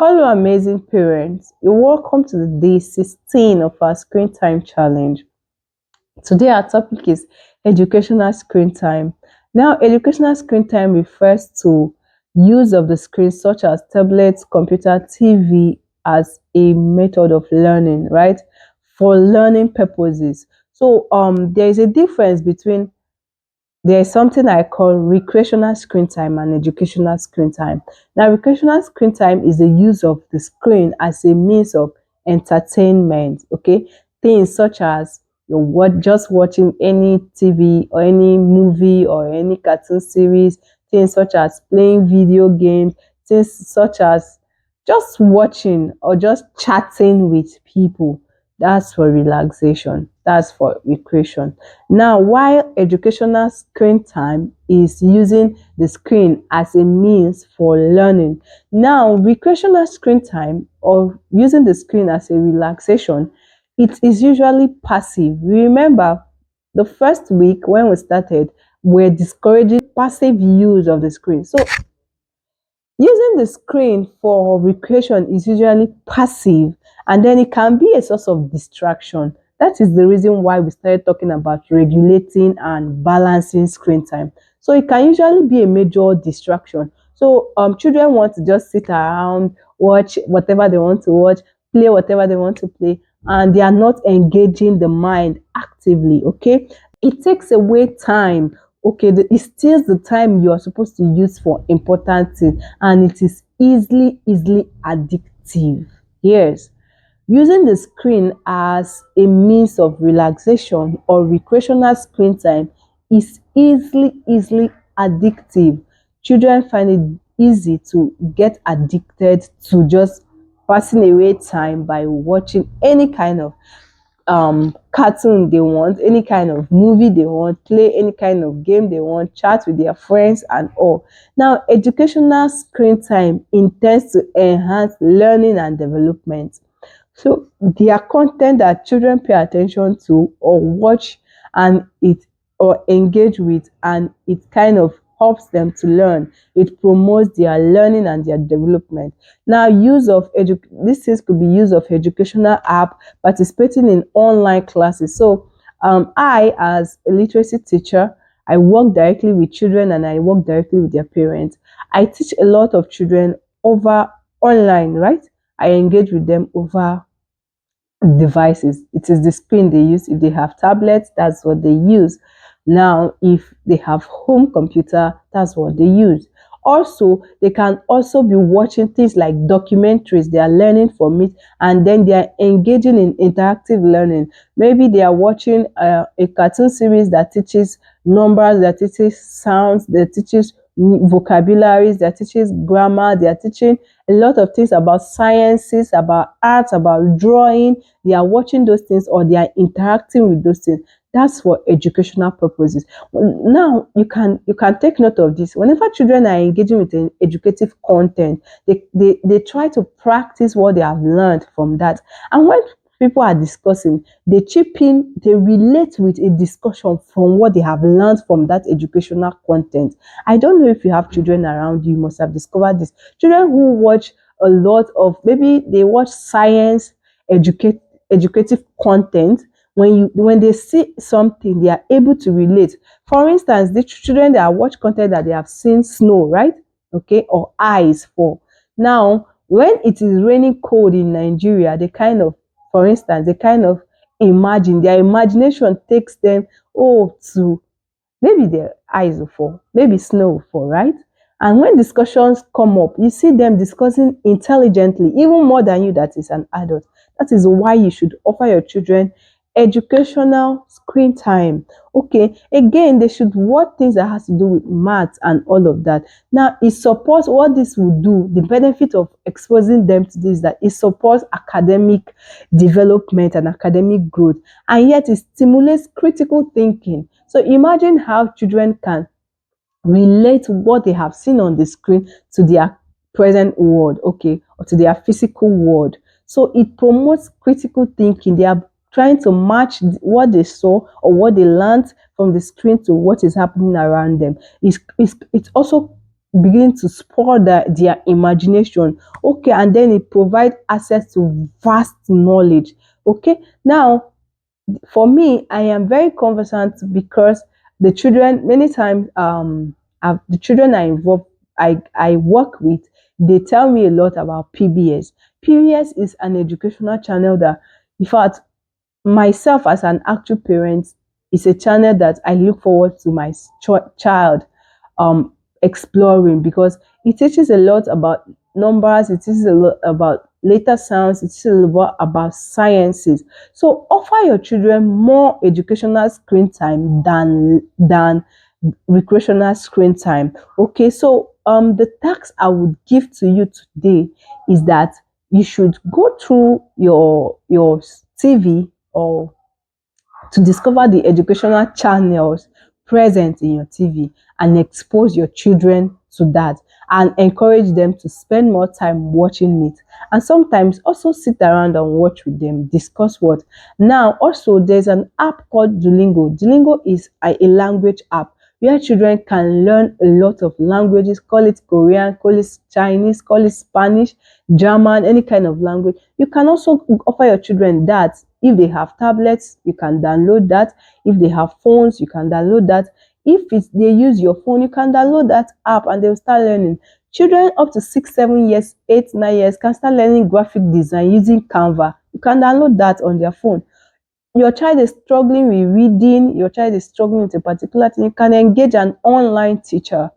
Hello, amazing parents. You're welcome to the day 16 of our screen time challenge. Today, our topic is educational screen time. Now, educational screen time refers to use of the screen such as tablets, computer, TV as a method of learning, right? For learning purposes. So, there is a difference between there is something I call recreational screen time and educational screen time. Now, recreational screen time is the use of the screen as a means of entertainment. Okay, things such as just watching any TV or any movie or any cartoon series, things such as playing video games, things such as just watching or just chatting with people. That's for relaxation. That's for recreation. Now, while educational screen time is using the screen as a means for learning. Now, recreational screen time or using the screen as a relaxation, it is usually passive. Remember, the first week when we started, we're discouraging passive use of the screen. So using the screen for recreation is usually passive, and then it can be a source of distraction. That is the reason why we started talking about regulating and balancing screen time. So it can usually be a major distraction. So children want to just sit around, watch whatever they want to watch, play whatever they want to play, and they are not engaging the mind actively. Okay, it takes away time. Okay, it steals the time you are supposed to use for important things, and it is easily addictive. Yes, using the screen as a means of relaxation or recreational screen time is easily addictive. Children find it easy to get addicted to just passing away time by watching any kind of cartoon they want, any kind of movie they want, play any kind of game they want, chat with their friends and all. Now, educational screen time intends to enhance learning and development. So there are content that children pay attention to or watch, and it or engage with, and it kind of helps them to learn. It promotes their learning and their development. Now, these things could be use of educational app, participating in online classes. So I, as a literacy teacher, I work directly with children and I work directly with their parents. I teach a lot of children over online, right? I engage with them over devices. It is the screen they use. If they have tablets, that's what they use. Now, if they have home computer, that's what they use. Also, they can also be watching things like documentaries. They are learning from it, and then they are engaging in interactive learning. Maybe they are watching a cartoon series that teaches numbers, that teaches sounds, that teaches vocabularies, that teaches grammar, they are teaching a lot of things about sciences, about arts, about drawing. They are watching those things or they are interacting with those things. That's for educational purposes. Now you can take note of this. Whenever children are engaging with an educative content, they try to practice what they have learned from that. And when people are discussing, they chip in, they relate with a discussion from what they have learned from that educational content. I don't know if you have children around you, you must have discovered this. Children who watch a lot of, maybe they watch science, educative content. When they see something, they are able to relate. For instance, the children that watch content that they have seen snow, right? Okay, or ice fall. Now, when it is raining cold in Nigeria, for instance, they kind of imagine, their imagination takes them, to maybe their eyes will fall, maybe snow will fall, right? And when discussions come up, you see them discussing intelligently, even more than you that is an adult. That is why you should offer your children educational screen time. Okay, again, they should watch things that has to do with maths and all of that. Now, it supports what this will do. The benefit of exposing them to this, that it supports academic development and academic growth, and yet it stimulates critical thinking. So imagine how children can relate what they have seen on the screen to their present world, okay, or to their physical world. So it promotes critical thinking. They are trying to match what they saw or what they learned from the screen to what is happening around them. It also begin to spoil their imagination. Okay, and then it provides access to vast knowledge. Okay, now for me, I am very conversant because the children many times the children I involved I work with, they tell me a lot about PBS. PBS is an educational channel that, in fact, myself as an actual parent, is a channel that I look forward to my child um exploring, because it teaches a lot about numbers, it teaches a lot about later sounds, it teaches a lot about sciences. So offer your children more educational screen time than recreational screen time. Okay, so the task I would give to you today is that you should go through your TV, or to discover the educational channels present in your TV, and expose your children to that, and encourage them to spend more time watching it. And sometimes also sit around and watch with them, discuss what. Now, also, there's an app called Duolingo. Duolingo is a language app where children can learn a lot of languages. Call it Korean, call it Chinese, call it Spanish, German, any kind of language. You can also offer your children that. If they have tablets, you can download that. If they have phones, you can download that. If they use your phone, you can download that app and they'll start learning. Children up to 6, 7 years, 8, 9 years can start learning graphic design using Canva. You can download that on their phone. Your child is struggling with reading, your child is struggling with a particular thing, you can engage an online teacher.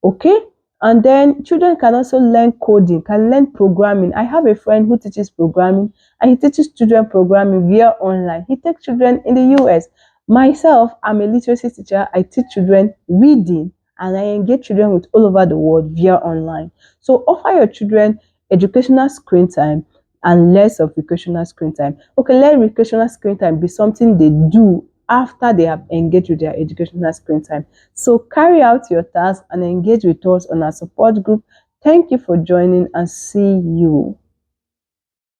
Okay, and then children can also learn coding, can learn programming. I have a friend who teaches programming, and he teaches children programming via online. He takes children in the US. Myself, I'm a literacy teacher. I teach children reading, and I engage children with all over the world via online. So offer your children educational screen time and less of recreational screen time. Okay, let recreational screen time be something they do after they have engaged with their educational screen time. So carry out your task and engage with us on our support group. Thank you for joining, and see you.